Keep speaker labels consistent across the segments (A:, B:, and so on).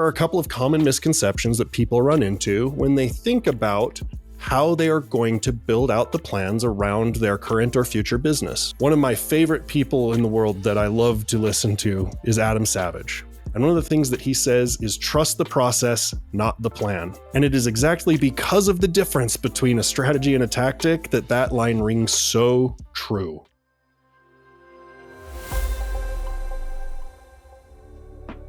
A: are a couple of common misconceptions that people run into when they think about how they are going to build out the plans around their current or future business. One of my favorite people in the world that I love to listen to is Adam Savage. And one of the things that he says is trust the process, not the plan. And it is exactly because of the difference between a strategy and a tactic that line rings so true.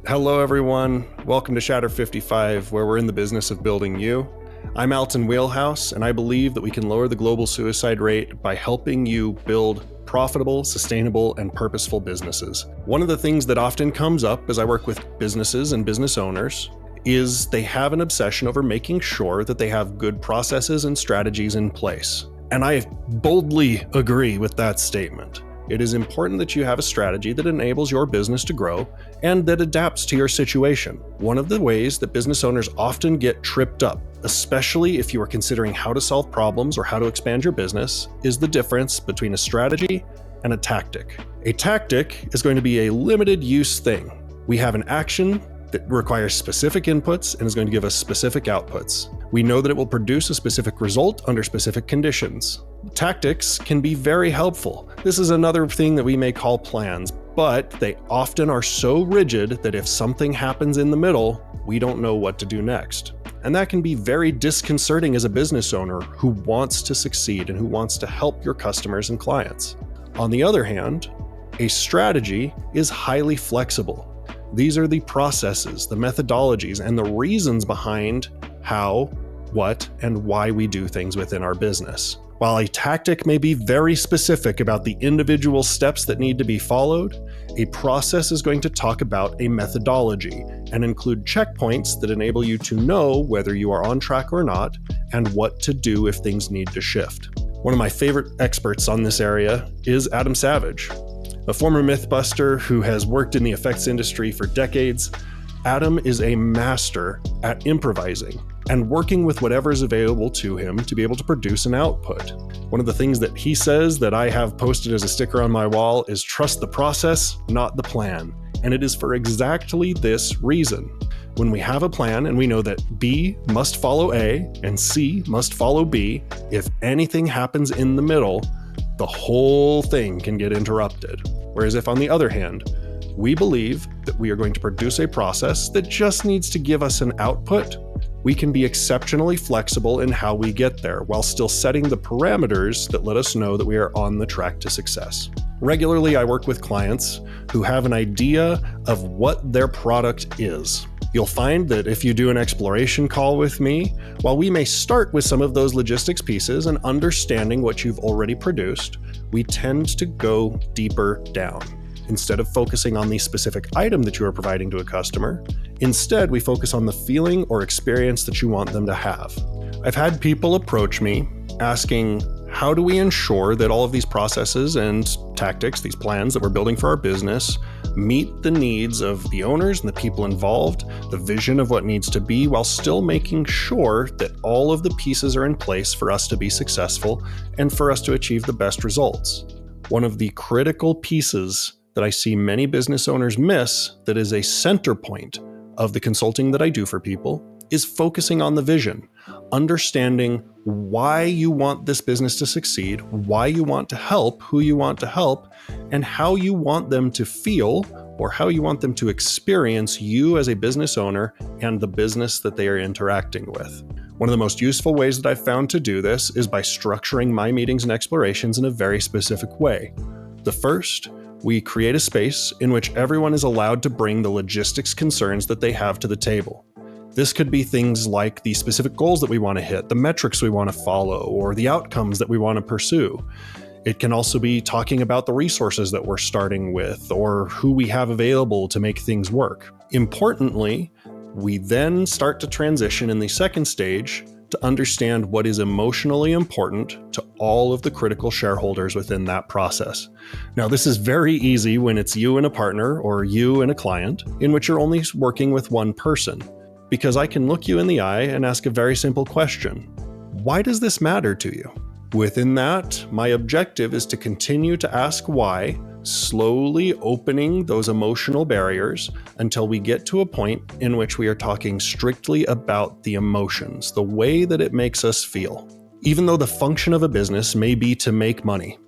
A: Hello, everyone. Welcome to Shatter 55, where we're in the business of building you. I'm Alton Wheelhouse, and I believe that we can lower the global suicide rate by helping you build profitable, sustainable, and purposeful businesses. One of the things that often comes up as I work with businesses and business owners is they have an obsession over making sure that they have good processes and strategies in place. And I boldly agree with that statement. It is important that you have a strategy that enables your business to grow and that adapts to your situation. One of the ways that business owners often get tripped up, especially if you are considering how to solve problems or how to expand your business, is the difference between a strategy and a tactic. A tactic is going to be a limited use thing. We have an action that requires specific inputs and is going to give us specific outputs. We know that it will produce a specific result under specific conditions. Tactics can be very helpful. This is another thing that we may call plans, but they often are so rigid that if something happens in the middle, we don't know what to do next. And that can be very disconcerting as a business owner who wants to succeed and who wants to help your customers and clients. On the other hand, a strategy is highly flexible. These are the processes, the methodologies, and the reasons behind how, what, and why we do things within our business. While a tactic may be very specific about the individual steps that need to be followed, a process is going to talk about a methodology and include checkpoints that enable you to know whether you are on track or not and what to do if things need to shift. One of my favorite experts on this area is Adam Savage. A former mythbuster who has worked in the effects industry for decades, Adam is a master at improvising and working with whatever is available to him to be able to produce an output. One of the things that he says that I have posted as a sticker on my wall is trust the process, not the plan. And it is for exactly this reason. When we have a plan and we know that B must follow A and C must follow B, if anything happens in the middle, the whole thing can get interrupted. Whereas if, on the other hand, we believe that we are going to produce a process that just needs to give us an output, we can be exceptionally flexible in how we get there while still setting the parameters that let us know that we are on the track to success. Regularly, I work with clients who have an idea of what their product is. You'll find that if you do an exploration call with me, while we may start with some of those logistics pieces and understanding what you've already produced, we tend to go deeper down. Instead of focusing on the specific item that you are providing to a customer, instead we focus on the feeling or experience that you want them to have. I've had people approach me asking, how do we ensure that all of these processes and tactics, these plans that we're building for our business, meet the needs of the owners and the people involved, the vision of what needs to be, while still making sure that all of the pieces are in place for us to be successful and for us to achieve the best results. One of the critical pieces that I see many business owners miss that is a center point of the consulting that I do for people is focusing on the vision, understanding why you want this business to succeed, why you want to help, who you want to help, and how you want them to feel or how you want them to experience you as a business owner and the business that they are interacting with. One of the most useful ways that I've found to do this is by structuring my meetings and explorations in a very specific way. The first, we create a space in which everyone is allowed to bring the logistics concerns that they have to the table. This could be things like the specific goals that we want to hit, the metrics we want to follow, or the outcomes that we want to pursue. It can also be talking about the resources that we're starting with or who we have available to make things work. Importantly, we then start to transition in the second stage to understand what is emotionally important to all of the critical shareholders within that process. Now, this is very easy when it's you and a partner or you and a client, in which you're only working with one person, because I can look you in the eye and ask a very simple question. Why does this matter to you? Within that, my objective is to continue to ask why slowly opening those emotional barriers until we get to a point in which we are talking strictly about the emotions, the way that it makes us feel. Even though the function of a business may be to make money,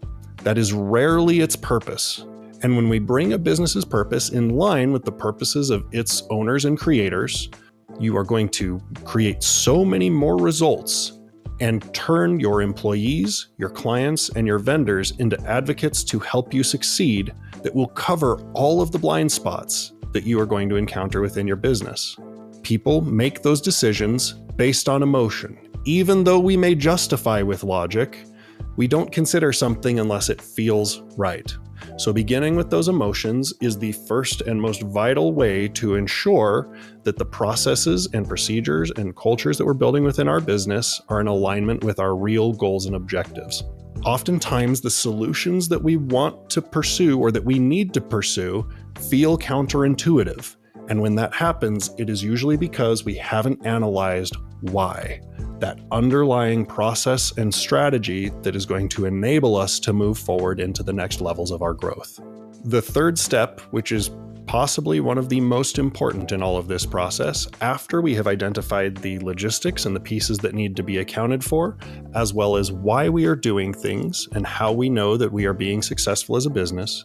A: that is rarely its purpose. And when we bring a business's purpose in line with the purposes of its owners and creators, you are going to create so many more results and turn your employees, your clients, and your vendors into advocates to help you succeed that will cover all of the blind spots that you are going to encounter within your business. People make those decisions based on emotion. Even though we may justify with logic, we don't consider something unless it feels right. So beginning with those emotions is the first and most vital way to ensure that the processes and procedures and cultures that we're building within our business are in alignment with our real goals and objectives. Oftentimes, the solutions that we want to pursue or that we need to pursue feel counterintuitive. And when that happens, it is usually because we haven't analyzed why. That underlying process and strategy that is going to enable us to move forward into the next levels of our growth. The third step, which is possibly one of the most important in all of this process, after we have identified the logistics and the pieces that need to be accounted for, as well as why we are doing things and how we know that we are being successful as a business,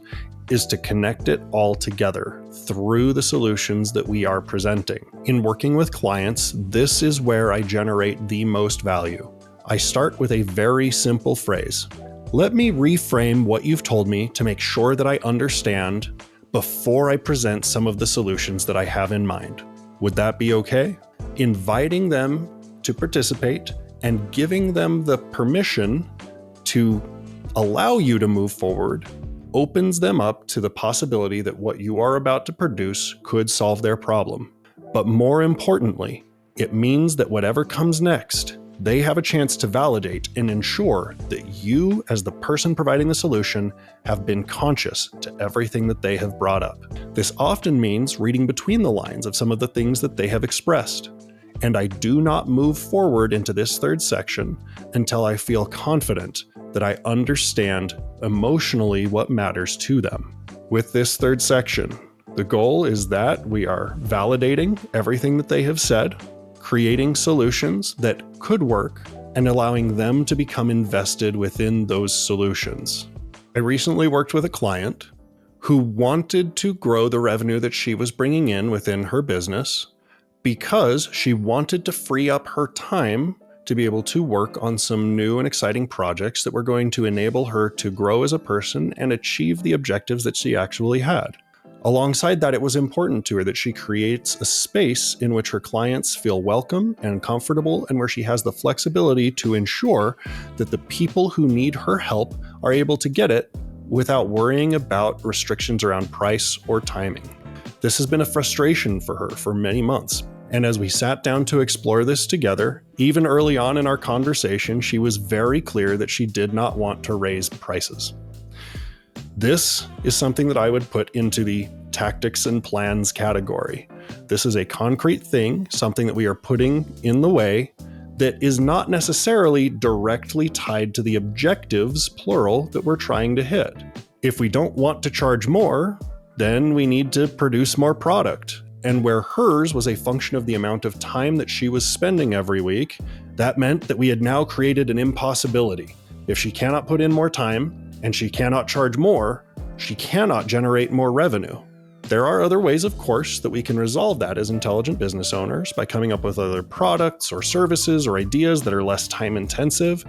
A: is to connect it all together through the solutions that we are presenting. In working with clients, this is where I generate the most value. I start with a very simple phrase. Let me reframe what you've told me to make sure that I understand before I present some of the solutions that I have in mind. Would that be okay? Inviting them to participate and giving them the permission to allow you to move forward opens them up to the possibility that what you are about to produce could solve their problem. But more importantly, it means that whatever comes next, they have a chance to validate and ensure that you, as the person providing the solution, have been conscious to everything that they have brought up. This often means reading between the lines of some of the things that they have expressed. And I do not move forward into this third section until I feel confident that I understand emotionally what matters to them. With this third section, the goal is that we are validating everything that they have said, creating solutions that could work, and allowing them to become invested within those solutions. I recently worked with a client who wanted to grow the revenue that she was bringing in within her business because she wanted to free up her time to be able to work on some new and exciting projects that were going to enable her to grow as a person and achieve the objectives that she actually had. Alongside that, it was important to her that she creates a space in which her clients feel welcome and comfortable, and where she has the flexibility to ensure that the people who need her help are able to get it without worrying about restrictions around price or timing. This has been a frustration for her for many months. And as we sat down to explore this together, even early on in our conversation, she was very clear that she did not want to raise prices. This is something that I would put into the tactics and plans category. This is a concrete thing, something that we are putting in the way that is not necessarily directly tied to the objectives, plural, that we're trying to hit. If we don't want to charge more, then we need to produce more product. And where hers was a function of the amount of time that she was spending every week, that meant that we had now created an impossibility. If she cannot put in more time and she cannot charge more, she cannot generate more revenue. There are other ways, of course, that we can resolve that as intelligent business owners by coming up with other products or services or ideas that are less time intensive.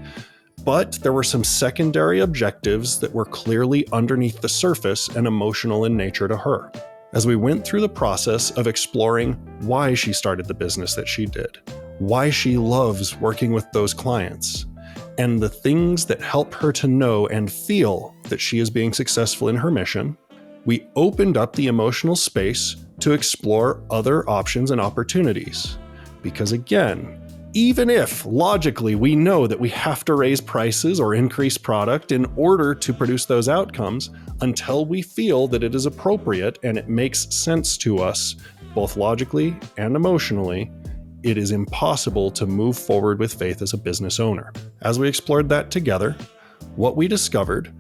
A: But there were some secondary objectives that were clearly underneath the surface and emotional in nature to her. As we went through the process of exploring why she started the business that she did, why she loves working with those clients, and the things that help her to know and feel that she is being successful in her mission, we opened up the emotional space to explore other options and opportunities. Because again, even if logically we know that we have to raise prices or increase product in order to produce those outcomes, until we feel that it is appropriate and it makes sense to us, both logically and emotionally, it is impossible to move forward with faith as a business owner. As we explored that together, what we discovered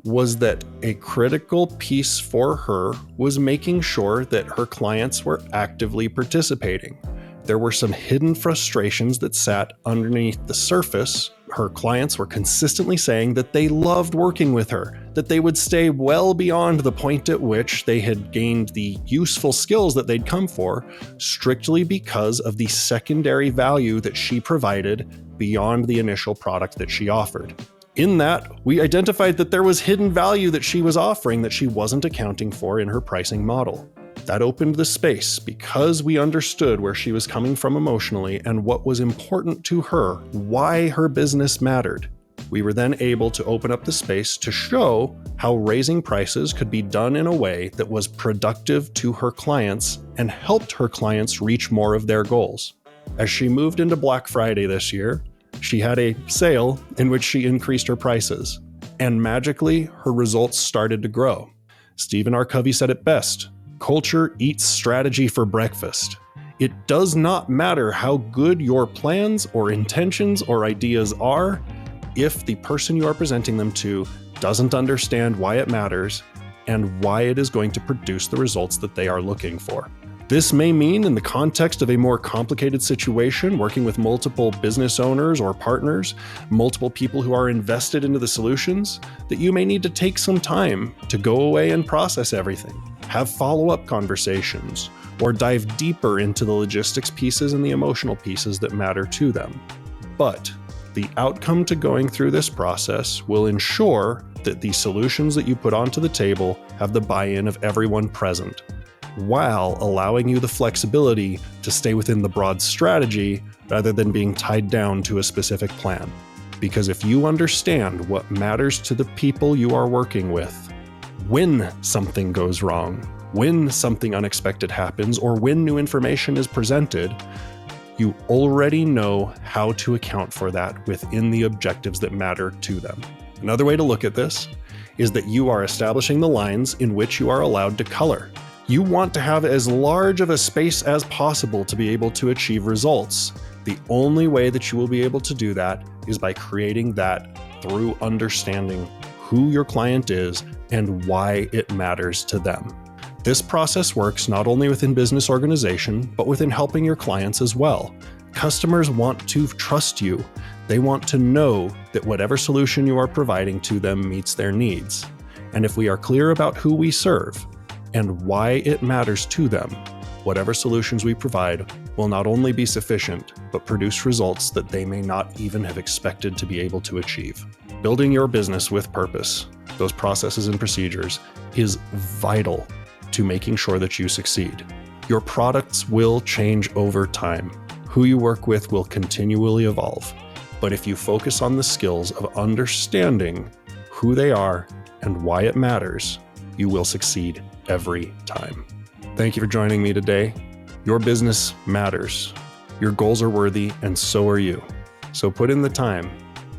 A: was that a critical piece for her was making sure that her clients were actively participating. There were some hidden frustrations that sat underneath the surface. Her clients were consistently saying that they loved working with her, that they would stay well beyond the point at which they had gained the useful skills that they'd come for, strictly because of the secondary value that she provided beyond the initial product that she offered. In that, we identified that there was hidden value that she was offering that she wasn't accounting for in her pricing model. That opened the space because we understood where she was coming from emotionally and what was important to her, why her business mattered. We were then able to open up the space to show how raising prices could be done in a way that was productive to her clients and helped her clients reach more of their goals. As she moved into Black Friday this year, she had a sale in which she increased her prices, and magically her results started to grow. Stephen R. Covey said it best: culture eats strategy for breakfast. It does not matter how good your plans or intentions or ideas are if the person you are presenting them to doesn't understand why it matters and why it is going to produce the results that they are looking for. This may mean, in the context of a more complicated situation, working with multiple business owners or partners, multiple people who are invested into the solutions, that you may need to take some time to go away and process everything, have follow-up conversations, or dive deeper into the logistics pieces and the emotional pieces that matter to them. But the outcome to going through this process will ensure that the solutions that you put onto the table have the buy-in of everyone present, while allowing you the flexibility to stay within the broad strategy rather than being tied down to a specific plan. Because if you understand what matters to the people you are working with, when something goes wrong, when something unexpected happens, or when new information is presented, you already know how to account for that within the objectives that matter to them. Another way to look at this is that you are establishing the lines in which you are allowed to color. You want to have as large of a space as possible to be able to achieve results. The only way that you will be able to do that is by creating that through understanding who your client is and why it matters to them. This process works not only within business organization, but within helping your clients as well. Customers want to trust you. They want to know that whatever solution you are providing to them meets their needs. And if we are clear about who we serve and why it matters to them, whatever solutions we provide will not only be sufficient, but produce results that they may not even have expected to be able to achieve. Building your business with purpose, those processes and procedures, is vital to making sure that you succeed. Your products will change over time. Who you work with will continually evolve. But if you focus on the skills of understanding who they are and why it matters, you will succeed every time. Thank you for joining me today. Your business matters. Your goals are worthy, and so are you. So put in the time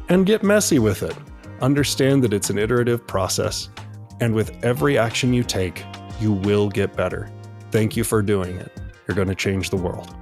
A: and get messy with it. Understand that it's an iterative process, and with every action you take, you will get better. Thank you for doing it. You're going to change the world.